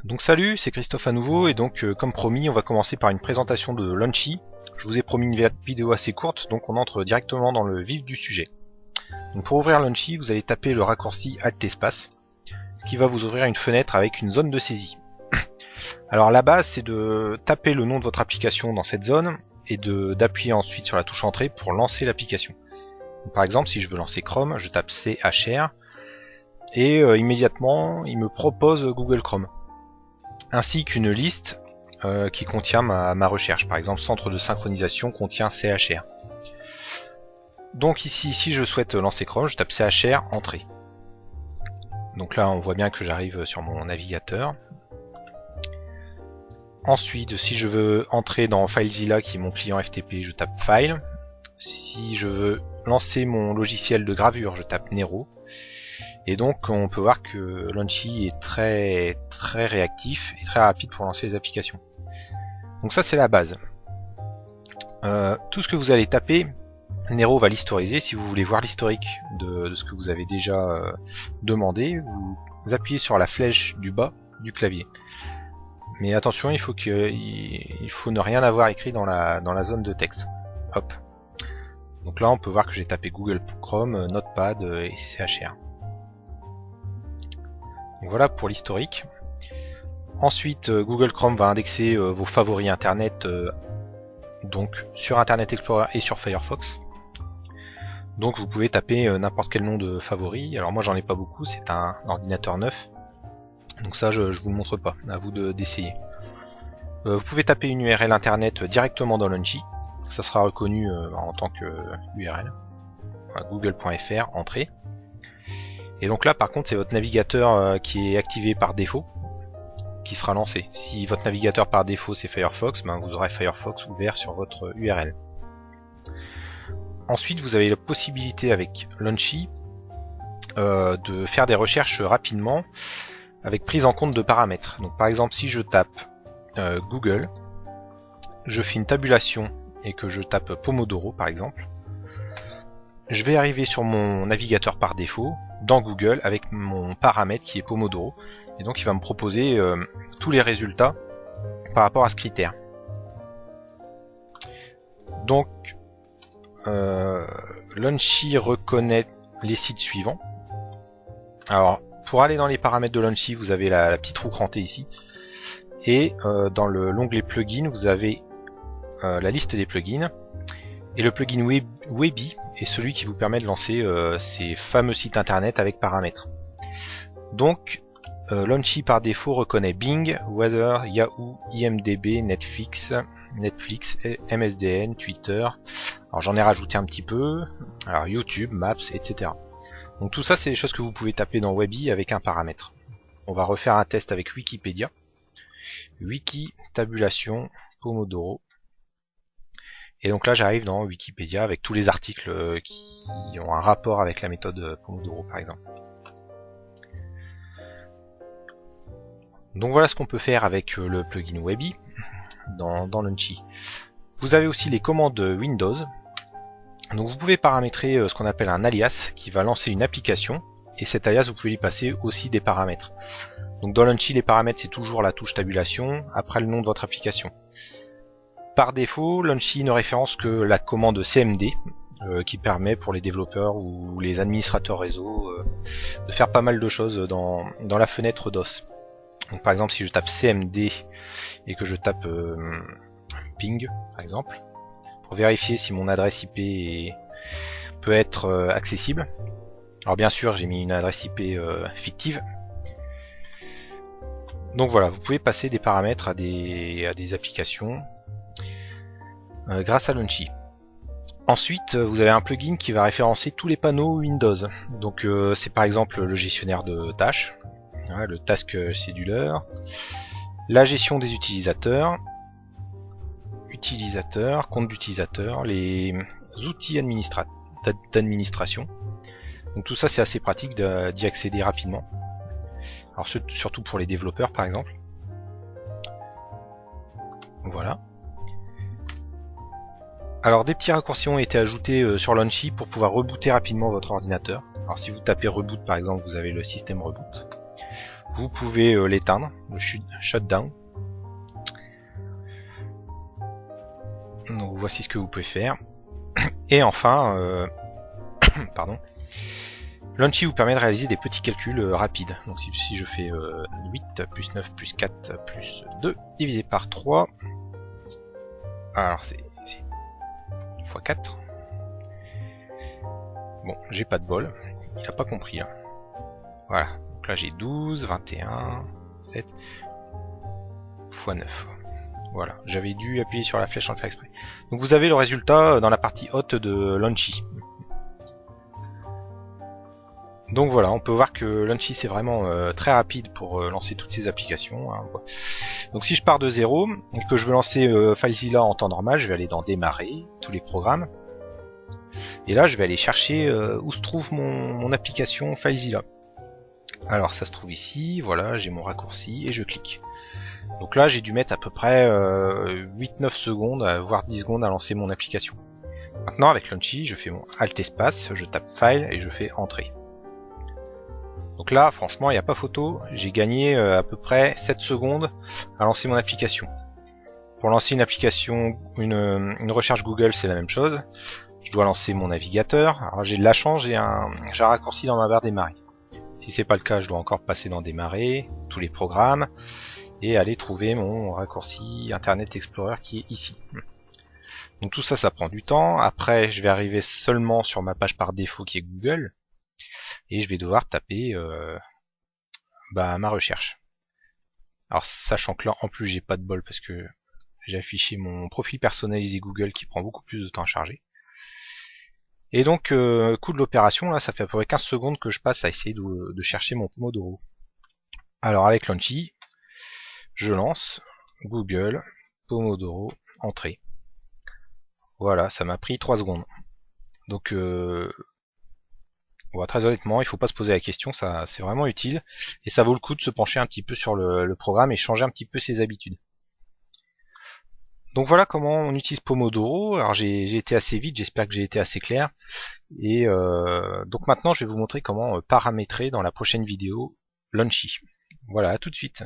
Donc salut, c'est Christophe à nouveau et donc comme promis on va commencer par une présentation de Launchy. Je vous ai promis une vidéo assez courte donc on entre directement dans le vif du sujet. Donc pour ouvrir Launchy vous allez taper le raccourci Alt espace, ce qui va vous ouvrir une fenêtre avec une zone de saisie. Alors la base c'est de taper le nom de votre application dans cette zone et d'appuyer ensuite sur la touche entrée pour lancer l'application. Par exemple si je veux lancer Chrome, je tape CHR et immédiatement il me propose Google Chrome. Ainsi qu'une liste qui contient ma recherche. Par exemple, centre de synchronisation contient CHR. Donc ici, si je souhaite lancer Chrome, je tape CHR, entrée. Donc là, on voit bien que j'arrive sur mon navigateur. Ensuite, si je veux entrer dans FileZilla, qui est mon client FTP, je tape File. Si je veux lancer mon logiciel de gravure, je tape Nero. Et donc on peut voir que Launchy est très réactif et très rapide pour lancer les applications. Donc ça c'est la base. Tout ce que vous allez taper, Nero va l'historiser. Si vous voulez voir l'historique de ce que vous avez déjà demandé, vous appuyez sur la flèche du bas du clavier. Mais attention, il faut ne rien avoir écrit dans la zone de texte. Hop. Donc là on peut voir que j'ai tapé Google Chrome, Notepad et CHR. Donc voilà pour l'historique. Ensuite, Google Chrome va indexer vos favoris internet donc sur Internet Explorer et sur Firefox. Donc vous pouvez taper n'importe quel nom de favori. Alors moi j'en ai pas beaucoup, c'est un ordinateur neuf. Donc ça je vous le montre pas, à vous d'essayer. Vous pouvez taper une URL internet directement dans Launchy. Ça sera reconnu en tant que URL. Google.fr, entrée. Et donc là par contre c'est votre navigateur qui est activé par défaut qui sera lancé. Si votre navigateur par défaut c'est Firefox, vous aurez Firefox ouvert sur votre URL. Ensuite vous avez la possibilité avec Launchy de faire des recherches rapidement avec prise en compte de paramètres. Donc par exemple si je tape Google, je fais une tabulation et que je tape Pomodoro par exemple, je vais arriver sur mon navigateur par défaut dans Google avec mon paramètre qui est Pomodoro, et donc il va me proposer tous les résultats par rapport à ce critère. Donc Launchy reconnaît les sites suivants. Alors pour aller dans les paramètres de Launchy vous avez la petite roue crantée ici, et dans l'onglet plugin vous avez la liste des plugins, et le plugin Webi est celui qui vous permet de lancer ces fameux sites internet avec paramètres. Donc Launchy par défaut reconnaît Bing, Weather, Yahoo, IMDb, Netflix, MSDN, Twitter. Alors j'en ai rajouté un petit peu, alors YouTube, Maps, etc. Donc tout ça c'est des choses que vous pouvez taper dans Webi avec un paramètre. On va refaire un test avec Wikipédia. Wiki, tabulation, Pomodoro. Et donc là j'arrive dans Wikipédia avec tous les articles qui ont un rapport avec la méthode Pomodoro par exemple. Donc voilà ce qu'on peut faire avec le plugin Webi dans Launchy. Vous avez aussi les commandes Windows. Donc vous pouvez paramétrer ce qu'on appelle un alias qui va lancer une application, et cet alias vous pouvez lui passer aussi des paramètres. Donc dans Launchy les paramètres c'est toujours la touche tabulation après le nom de votre application. Par défaut, Launchy ne référence que la commande CMD qui permet pour les développeurs ou les administrateurs réseau de faire pas mal de choses dans la fenêtre DOS. Donc par exemple si je tape CMD et que je tape ping par exemple, pour vérifier si mon adresse IP peut être accessible. Alors bien sûr j'ai mis une adresse IP fictive. Donc voilà, vous pouvez passer des paramètres à des applications grâce à Launchy. Ensuite vous avez un plugin qui va référencer tous les panneaux Windows. Donc c'est par exemple le gestionnaire de tâches, le task scheduler, la gestion des utilisateurs, compte d'utilisateur, les outils d'administration. Donc tout ça c'est assez pratique d'y accéder rapidement. Alors surtout pour les développeurs par exemple. Voilà. Alors des petits raccourcis ont été ajoutés sur Launchy pour pouvoir rebooter rapidement votre ordinateur. Alors si vous tapez reboot par exemple, vous avez le système reboot. vous pouvez l'éteindre, le shutdown. Donc voici ce que vous pouvez faire. Et enfin, pardon, Lunchy vous permet de réaliser des petits calculs rapides. Donc si je fais 8 plus 9 plus 4 plus 2 divisé par 3, alors c'est x 4. Bon, j'ai pas de bol, il a pas compris là. Voilà, donc là j'ai 12, 21, 7 x 9. Voilà, j'avais dû appuyer sur la flèche sans le faire exprès. Donc vous avez le résultat dans la partie haute de Lunchy. Donc voilà, on peut voir que Lunchy c'est vraiment très rapide pour lancer toutes ces applications. Hein. Donc si je pars de 0 et que je veux lancer FileZilla en temps normal, je vais aller dans Démarrer, tous les programmes. Et là je vais aller chercher où se trouve mon application FileZilla. Alors ça se trouve ici, voilà, j'ai mon raccourci et je clique. Donc là j'ai dû mettre à peu près 8-9 secondes, voire 10 secondes à lancer mon application. Maintenant avec Lunchy, je fais mon Alt espace, je tape File et je fais Entrée. Donc là franchement il n'y a pas photo, j'ai gagné à peu près 7 secondes à lancer mon application. Pour lancer une application, une recherche Google c'est la même chose. Je dois lancer mon navigateur, alors j'ai de la chance, j'ai un raccourci dans ma barre démarrer. Si c'est pas le cas, je dois encore passer dans Démarrer, tous les programmes, et aller trouver mon raccourci Internet Explorer qui est ici. Donc tout ça, ça prend du temps. Après, je vais arriver seulement sur ma page par défaut qui est Google, et je vais devoir taper ma recherche. Alors sachant que là, en plus, j'ai pas de bol parce que j'ai affiché mon profil personnalisé Google qui prend beaucoup plus de temps à charger. Et donc, coût de l'opération, là, ça fait à peu près 15 secondes que je passe à essayer de chercher mon Pomodoro. Alors, avec Lunchy, je lance Google, Pomodoro, entrée. Voilà, ça m'a pris 3 secondes. Donc, très honnêtement, il faut pas se poser la question, ça c'est vraiment utile. Et ça vaut le coup de se pencher un petit peu sur le programme et changer un petit peu ses habitudes. Donc voilà comment on utilise Pomodoro. Alors j'ai été assez vite, j'espère que j'ai été assez clair. Et donc maintenant je vais vous montrer comment paramétrer dans la prochaine vidéo Lunchy. Voilà, à tout de suite.